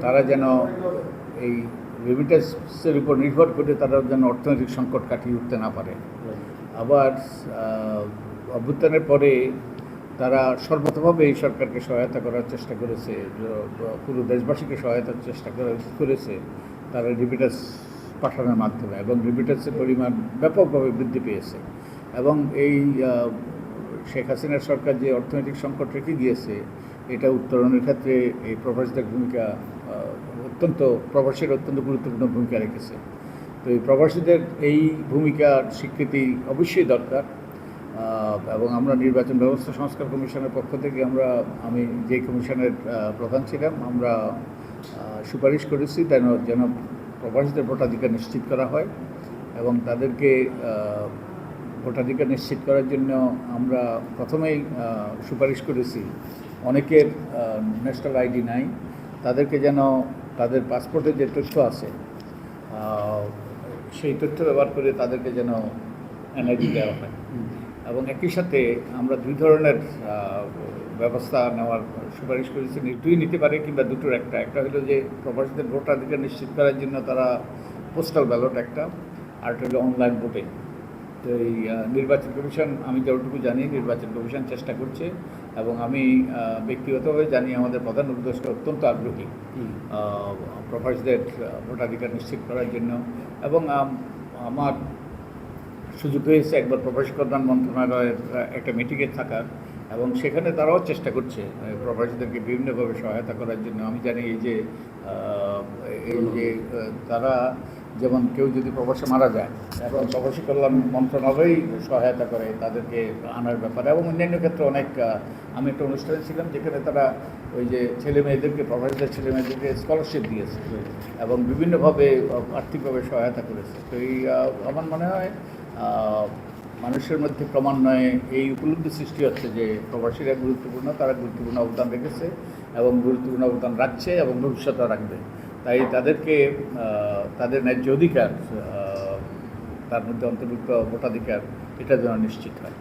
তারা যেন এই রেমিটেন্সের উপর নির্ভর করে তারা যেন অর্থনৈতিক সংকট কাটিয়ে উঠতে না পারে। আবার অভ্যুত্থানের পরে তারা সর্বতভাবে এই সরকারকে সহায়তা করার চেষ্টা করেছে, পুরো দেশবাসীকে সহায়তার চেষ্টা করেছে তারা রেমিটেন্স পাঠানোর মাধ্যমে, এবং রেমিটেন্সের পরিমাণ ব্যাপকভাবে বৃদ্ধি পেয়েছে। এবং এই শেখ হাসিনার সরকার যে অর্থনৈতিক সংকট রেখে গিয়েছে, এটা উত্তরণের ক্ষেত্রে এই প্রবাসীদের ভূমিকা প্রবাসীর অত্যন্ত গুরুত্বপূর্ণ ভূমিকা রেখেছে। তো এই প্রবাসীদের এই ভূমিকার স্বীকৃতি অবশ্যই দরকার। এবং আমরা নির্বাচন ব্যবস্থা সংস্কার কমিশনের পক্ষ থেকে আমি যে কমিশনের প্রধান ছিলাম, আমরা সুপারিশ করেছি যেন প্রবাসীদের ভোটাধিকার নিশ্চিত করা হয়, এবং তাদেরকে ভোটাধিকার নিশ্চিত করার জন্য আমরা প্রথমেই সুপারিশ করেছি অনেকের ন্যাশনাল আইডি নাই, তাদেরকে যেন তাদের পাসপোর্টের যে তথ্য আছে সেই তথ্য ব্যবহার করে তাদেরকে যেন এনআইডি দেওয়া হয়। এবং একই সাথে আমরা দুই ধরনের ব্যবস্থা নেওয়ার সুপারিশ করেছি। দুই নিতে পারে কিংবা দুটোর একটা হলো যে প্রবাসীদের ভোটাধিকার নিশ্চিত করার জন্য তারা পোস্টাল ব্যালট একটা, আর হলো অনলাইন ভোটিং। তো এই নির্বাচন কমিশন, আমি যতটুকু জানি নির্বাচন কমিশন চেষ্টা করছে, এবং আমি ব্যক্তিগতভাবে জানি আমাদের প্রধান উপদেষ্টা অত্যন্ত আগ্রহী প্রবাসীদের ভোটাধিকার নিশ্চিত করার জন্য। এবং আমার সুযোগ হয়েছে একবার প্রবাসী কল্যাণ মন্ত্রণালয়ের একটা মিটিংয়ে থাকার, এবং সেখানে তারাও চেষ্টা করছে প্রবাসীদেরকে বিভিন্নভাবে সহায়তা করার জন্য। আমি জানি এই যে তারা যেমন কেউ যদি প্রবাসে মারা যায়, এখন প্রবাসী কল্যাণ মন্ত্রণালয়ই সহায়তা করে তাদেরকে আনার ব্যাপারে। এবং অন্যান্য ক্ষেত্রে অনেক, আমি একটা অনুষ্ঠানে ছিলাম যেখানে তারা ওই যে প্রবাসীদের ছেলে মেয়েদেরকে স্কলারশিপ দিয়েছে এবং বিভিন্নভাবে আর্থিকভাবে সহায়তা করেছে। তো এই আমার মনে হয় মানুষের মধ্যে ক্রমান্বয়ে এই উপলব্ধি সৃষ্টি হচ্ছে যে প্রবাসীরা গুরুত্বপূর্ণ, তারা গুরুত্বপূর্ণ অবদান রেখেছে এবং গুরুত্বপূর্ণ অবদান রাখছে এবং ভবিষ্যতেও রাখবে। তাই তাদেরকে তাদের ন্যায্য অধিকার, তার মধ্যে অন্তর্ভুক্ত ভোটাধিকার, এটা যেন নিশ্চিত হয়।